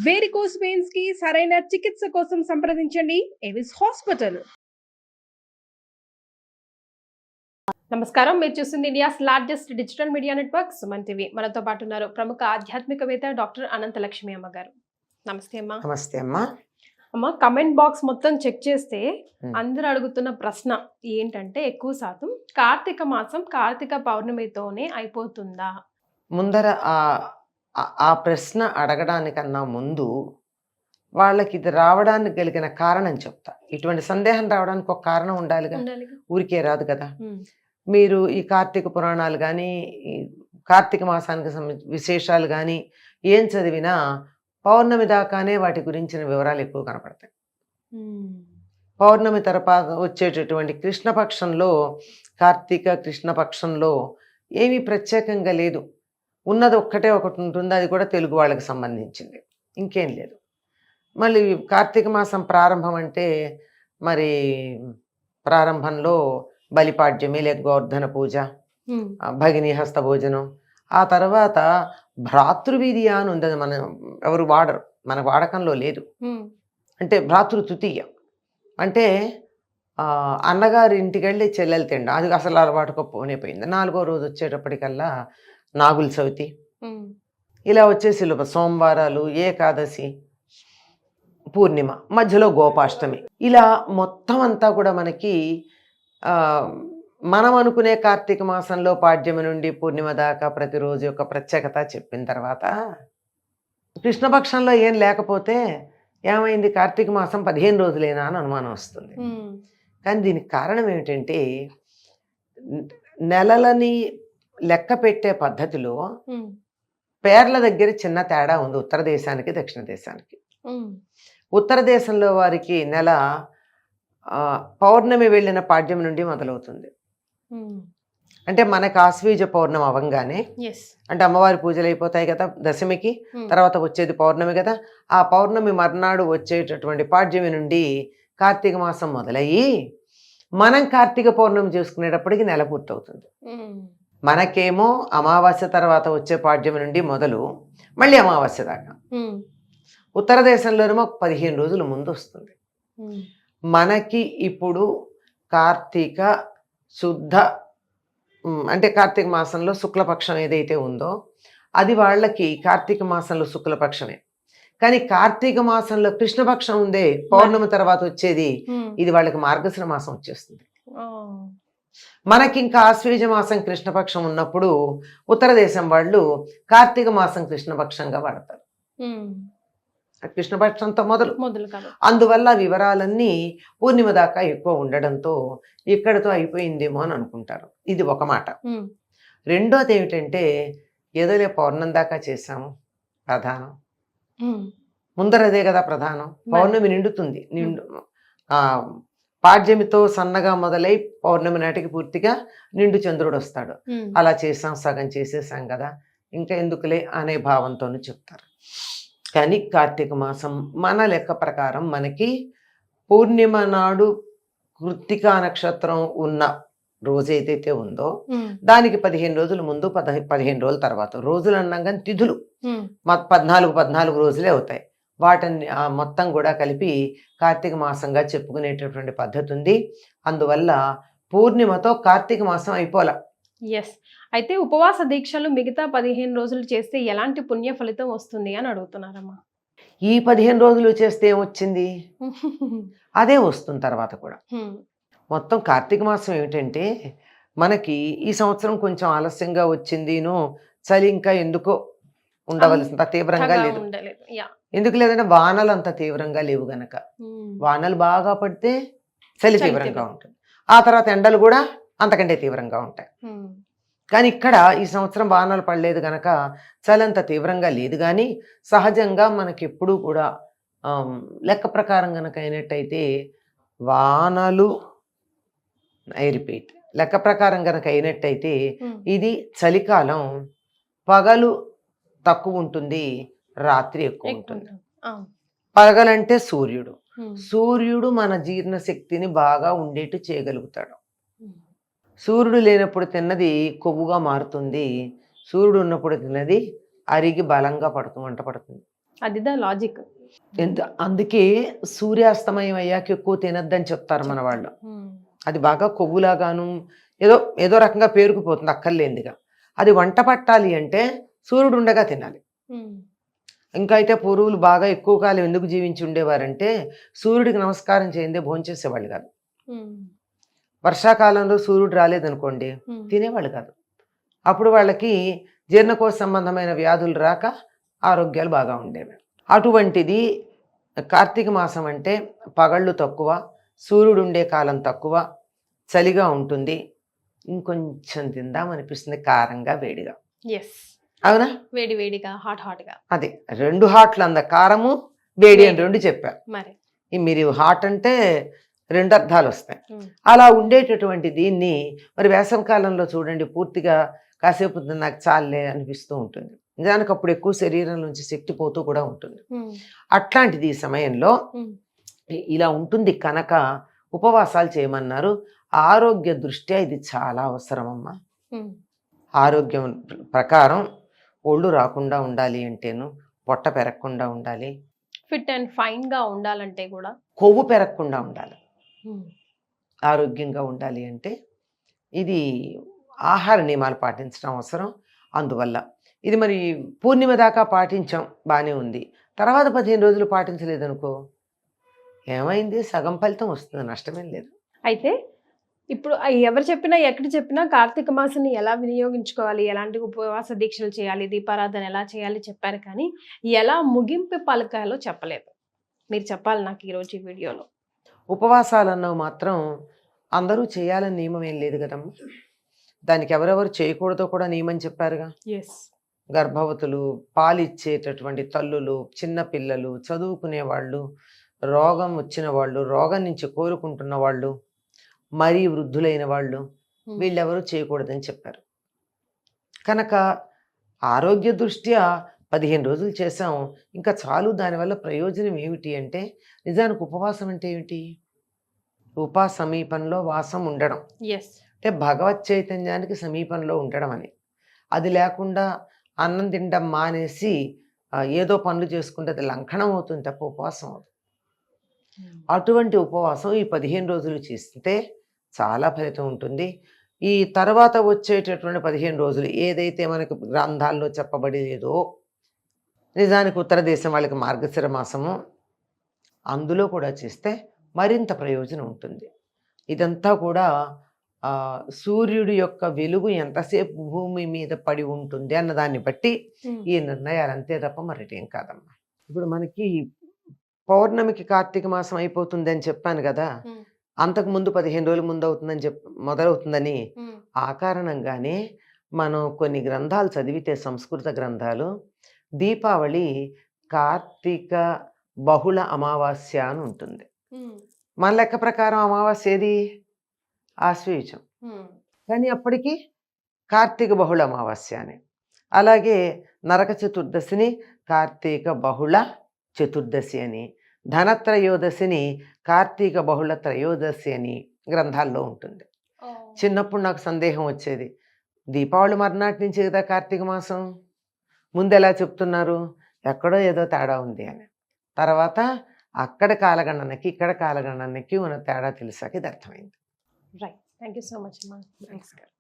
Varicose veins కి సరైన చికిత్స కోసం సంప్రదించండి ఎవిస్ హాస్పిటల్. నమస్కారం, మీరు చూస్తుంది India's largest digital media network Suman TV. మనతో పాటు ఉన్నారు ప్రముఖ ఆధ్యాత్మికవేత్త డాక్టర్ అనంతలక్ష్మి అమ్మ గారు. నమస్తే అమ్మా. నమస్తే అమ్మా. అమ్మ, కమెంట్ బాక్స్ మొత్తం చెక్ చేస్తే అందరూ అడుగుతున్న ప్రశ్న ఏంటంటే, ఎక్కువ శాతం కార్తీక మాసం కార్తీక పౌర్ణమితోనే అయిపోతుందా? ముందర ఆ ప్రశ్న అడగడానికన్నా ముందు వాళ్ళకి ఇది రావడానికి కలిగిన కారణం చెప్తా. ఇటువంటి సందేహం రావడానికి ఒక కారణం ఉండాలిగా, ఊరికే రాదు కదా. మీరు ఈ కార్తీక పురాణాలు కానీ కార్తీక మాసానికి విశేషాలు కానీ ఏం చదివినా పౌర్ణమి దాకానే వాటి గురించిన వివరాలు ఎక్కువ కనపడతాయి. పౌర్ణమి తర్వాత వచ్చేటటువంటి కృష్ణపక్షంలో, కార్తీక కృష్ణపక్షంలో ఏమీ ప్రత్యేకంగా లేదు. ఉన్నది ఒక్కటే ఒకటి ఉంటుంది, అది కూడా తెలుగు వాళ్ళకి సంబంధించింది, ఇంకేం లేదు. మళ్ళీ కార్తీక మాసం ప్రారంభం అంటే మరి ప్రారంభంలో బలిపాడ్యమి లేక గోవర్ధన పూజ, భగిని హస్త భోజనం, ఆ తర్వాత భ్రాతృవీర్య అని ఉంది. అది మన ఎవరు వాడరు, మన వాడకంలో లేదు. అంటే భ్రాతృతృతీయ అంటే అన్నగారి ఇంటికి వెళ్ళి చెల్లెలు తిండ, అది అసలు అలవాటుగా పోనిపోయింది. 4వ రోజు వచ్చేటప్పటికల్లా నాగుల చవితి, ఇలా వచ్చేసి సోమవారాలు, ఏకాదశి, పూర్ణిమ, మధ్యలో గోపాష్టమి, ఇలా మొత్తం అంతా కూడా మనకి మనం అనుకునే కార్తీక మాసంలో పాడ్యమి నుండి పూర్ణిమ దాకా ప్రతిరోజు యొక్క ప్రత్యేకత చెప్పిన తర్వాత కృష్ణపక్షంలో ఏం లేకపోతే ఏమైంది, కార్తీక మాసం 15 రోజులేనా అని అనుమానం వస్తుంది. కానీ దీనికి కారణం ఏమిటంటే, నెలలని లెక్క పెట్టే పద్ధతిలో పేర్ల దగ్గర చిన్న తేడా ఉంది ఉత్తర దేశానికి దక్షిణ దేశానికి. ఉత్తర దేశంలో వారికి నెల పౌర్ణమి వెళ్ళిన పాడ్యం నుండి మొదలవుతుంది. అంటే మనకు ఆశ్వీజ పౌర్ణమి అవ్వంగానే, అంటే అమ్మవారి పూజలు అయిపోతాయి కదా దశమికి, తర్వాత వచ్చేది పౌర్ణమి కదా, ఆ పౌర్ణమి మర్నాడు వచ్చేటటువంటి పాడ్యమి నుండి కార్తీక మాసం మొదలయ్యి మనం కార్తీక పౌర్ణమి చేసుకునేటప్పటికి నెల పూర్తవుతుంది. మనకేమో అమావాస్య తర్వాత వచ్చే పాడ్యమి నుండి మొదలు మళ్ళీ అమావాస్య దాకా. ఉత్తర దేశంలోనేమో 15 రోజులు ముందు వస్తుంది. మనకి ఇప్పుడు కార్తీక శుద్ధ అంటే కార్తీక మాసంలో శుక్లపక్షం ఏదైతే ఉందో అది వాళ్ళకి కార్తీక మాసంలో శుక్లపక్షమే. కానీ కార్తీక మాసంలో కృష్ణపక్షం ఉందే, పౌర్ణమి తర్వాత వచ్చేది, ఇది వాళ్ళకి మార్గశిర మాసం వచ్చేస్తుంది. మనకి ఇంకా ఆశ్వీజ మాసం కృష్ణపక్షం ఉన్నప్పుడు ఉత్తర దేశం వాళ్ళు కార్తీక మాసం కృష్ణపక్షంగా వాడతారు. కృష్ణపక్షంతో మొదలు. అందువల్ల వివరాలన్నీ పూర్ణిమ దాకా ఎక్కువ ఉండడంతో ఇక్కడతో అయిపోయిందేమో అని అనుకుంటారు. ఇది ఒక మాట. రెండోది ఏమిటంటే, ఏదోలే పౌర్ణం దాకా చేసాము, ప్రధానం ముందరదే కదా ప్రధానం. పౌర్ణమి నిండుతుంది, పాడ్యమితో సన్నగా మొదలై పౌర్ణమి నాటికి పూర్తిగా నిండు చంద్రుడు వస్తాడు. అలా చేసాం, సగం చేసేసాం కదా, ఇంకా ఎందుకులే అనే భావంతోనూ చెప్తారు. కానీ కార్తీక మాసం మన లెక్క ప్రకారం మనకి పూర్ణిమ నాడు కృత్తికా నక్షత్రం ఉన్న రోజు ఏదైతే ఉందో దానికి 15 రోజుల ముందు, 15 రోజుల తర్వాత, రోజులు అన్నాం కానీ తిథులు 14 రోజులే అవుతాయి. వాటిని మొత్తం కూడా కలిపి కార్తీక మాసంగా చెప్పుకునేటటువంటి పద్ధతి ఉంది. అందువల్ల పూర్ణిమతో కార్తీక మాసం అయిపోలా. అయితే ఉపవాస దీక్షలు మిగతా 15 రోజులు చేస్తే ఎలాంటి పుణ్య ఫలితం వస్తుంది అని అడుగుతున్నారమ్మా. ఈ 15 రోజులు చేస్తే ఏమొచ్చింది, అదే వస్తుంది తర్వాత కూడా. మొత్తం కార్తీక మాసం ఏమిటంటే, మనకి ఈ సంవత్సరం కొంచెం ఆలస్యంగా వచ్చిందిను, చలి ఇంకా ఎందుకో ఉండవలసినంత తీవ్రంగా లేదు. ఎందుకు లేదంటే వానలు అంత తీవ్రంగా లేవు గనక. వానలు బాగా పడితే చలి తీవ్రంగా ఉంటుంది, ఆ తర్వాత ఎండలు కూడా అంతకంటే తీవ్రంగా ఉంటాయి. కానీ ఇక్కడ ఈ సంవత్సరం వానలు పడలేదు గనక చలి అంత తీవ్రంగా లేదు. కానీ సహజంగా మనకి ఎప్పుడూ కూడా లెక్క ప్రకారం గనక అయినట్టయితే వానలు, ఐ రిపీట్, లెక్క ప్రకారం గనక అయినట్టయితే ఇది చలికాలం, పగలు తక్కువ ఉంటుంది, రాత్రి ఎక్కువ ఉంటుంది. పగలంటే సూర్యుడు మన జీర్ణశక్తిని బాగా ఉండేట్టు చేయగలుగుతాడు. సూర్యుడు లేనప్పుడు తిన్నది కొవ్వుగా మారుతుంది, సూర్యుడు ఉన్నప్పుడు తిన్నది అరిగి బలంగా వంట పడుతుంది. అదిదా లాజిక్. అందుకే సూర్యాస్తమయం అయ్యాక ఎక్కువ తినద్దని చెప్తారు మన వాళ్ళు. అది బాగా కొవ్వులాగాను ఏదో ఏదో రకంగా పేరుకుపోతుంది అక్కర్లేందిగా. అది వంట పట్టాలి అంటే సూర్యుడు ఉండగా తినాలి. ఇంకా అయితే పూర్వులు బాగా ఎక్కువ కాలం ఎందుకు జీవించి ఉండేవారంటే సూర్యుడికి నమస్కారం చేయందే భోంచేసేవాళ్ళు కాదు. వర్షాకాలంలో సూర్యుడు రాలేదనుకోండి తినేవాళ్ళు కాదు. అప్పుడు వాళ్ళకి జీర్ణకోశ సంబంధమైన వ్యాధులు రాక ఆరోగ్యాలు బాగా ఉండేవి. అటువంటిది కార్తీక మాసం అంటే పగళ్ళు తక్కువ, సూర్యుడు ఉండే కాలం తక్కువ, చలిగా ఉంటుంది, ఇంకొంచెం తిందామనిపిస్తుంది కారంగా వేడిగా. ఎస్, అవునా? వేడి వేడిగా హాట్గా. అదే 2 హాట్లు అంద, కారము వేడి అని 2 చెప్పారు. మరి మీరు హాట్ అంటే 2 అర్థాలు వస్తాయి. అలా ఉండేటటువంటి దీన్ని మరి వేసవి కాలంలో చూడండి పూర్తిగా కాసేపు నాకు చాలే అనిపిస్తూ ఉంటుంది. నిజానికి అప్పుడు ఎక్కువ శరీరం నుంచి శక్తి పోతూ కూడా ఉంటుంది. అట్లాంటిది ఈ సమయంలో ఇలా ఉంటుంది కనుక ఉపవాసాలు చేయమన్నారు. ఆరోగ్య దృష్ట్యా ఇది చాలా అవసరం అమ్మా. ఆరోగ్యం ప్రకారం ఒళ్ళు రాకుండా ఉండాలి అంటేను, పొట్ట పెరగకుండా ఉండాలి, ఫిట్ అండ్ ఫైన్ గా ఉండాలంటే కూడా కొవ్వు పెరగకుండా ఉండాలి, ఆరోగ్యంగా ఉండాలి అంటే ఇది ఆహార నియమాలు పాటించడం అవసరం. అందువల్ల ఇది మరి పూర్ణిమ దాకా పాటించాం బాగానే ఉంది, తర్వాత 15 రోజులు పాటించలేదనుకో ఏమైంది, సగం ఫలితం వస్తుంది, నష్టమేం లేదు. అయితే ఇప్పుడు ఎవరు చెప్పినా ఎక్కడ చెప్పినా కార్తీక మాసాన్ని ఎలా వినియోగించుకోవాలి, ఎలాంటి ఉపవాస దీక్షలు చేయాలి, దీపారాధన ఎలా చేయాలి చెప్పారు, కానీ ఎలా ముగింపు పలకాలో చెప్పలేదు. మీరు చెప్పాలి నాకు ఈరోజు ఈ వీడియోలో. ఉపవాసాలన్నవి మాత్రం అందరూ చేయాలని నియమం ఏం లేదు కదమ్మా. దానికి ఎవరెవరు చేయకూడదో కూడా నియమం చెప్పారుగా. గర్భవతులు, పాలిచ్చేటటువంటి తల్లులు, చిన్నపిల్లలు, చదువుకునే వాళ్ళు, రోగం వచ్చిన వాళ్ళు, రోగం నుంచి కోరుకుంటున్న వాళ్ళు, మరీ వృద్ధులైన వాళ్ళు, వీళ్ళెవరూ చేయకూడదని చెప్పారు. కనుక ఆరోగ్య దృష్ట్యా 15 రోజులు చేసాం ఇంకా చాలు. దానివల్ల ప్రయోజనం ఏమిటి అంటే నిజానికి ఉపవాసం అంటే ఏమిటి? సమీపంలో వాసం ఉండడం, అంటే భగవత్ చైతన్యానికి సమీపంలో ఉండడం అని. అది లేకుండా అన్నం తినడం మానేసి ఏదో పనులు చేసుకుంటే అది లంఘనం అవుతుంది తప్ప ఉపవాసం అవుతుంది. అటువంటి ఉపవాసం ఈ 15 రోజులు చేస్తే చాలా ఫలితం ఉంటుంది. ఈ తర్వాత వచ్చేటటువంటి 15 రోజులు ఏదైతే మనకు గ్రంథాల్లో చెప్పబడేదో, నిజానికి ఉత్తర దేశం వాళ్ళకి మార్గశిర మాసము, అందులో కూడా చేస్తే మరింత ప్రయోజనం ఉంటుంది. ఇదంతా కూడా సూర్యుడి యొక్క వెలుగు ఎంతసేపు భూమి మీద పడి ఉంటుంది అన్న దాన్ని బట్టి ఈ నిర్ణయాలు అంతే తప్ప మరేం కాదమ్మా. ఇప్పుడు మనకి పౌర్ణమికి కార్తీక మాసం అయిపోతుంది అని చెప్పాను కదా, అంతకు ముందు 15 రోజుల ముందు అవుతుందని మొదలవుతుందని. ఆ కారణంగానే మనం కొన్ని గ్రంథాలు చదివితే, సంస్కృత గ్రంథాలు, దీపావళి కార్తీక బహుళ అమావాస్య అని ఉంటుంది. మన లెక్క ప్రకారం అమావాస్య ఏది? ఆశ్వయుజం, కానీ అప్పటికి కార్తీక బహుళ అమావాస్య అని. అలాగే నరక చతుర్దశిని కార్తీక బహుళ చతుర్దశి అని, ధనత్రయోదశిని కార్తీక బహుళ త్రయోదశి అని గ్రంథాల్లో ఉంటుంది. చిన్నప్పుడు నాకు సందేహం వచ్చేది, దీపావళి మర్నాటి నుంచి కదా కార్తీక మాసం, ముందు ఎలా చెప్తున్నారు, ఎక్కడో ఏదో తేడా ఉంది అని. తర్వాత అక్కడ కాలగణనకి ఇక్కడ కాలగణనకి ఉన్న తేడా తెలిసాక ఇది అర్థమైంది. Right, thank you so much అమ్మా. నమస్కారం.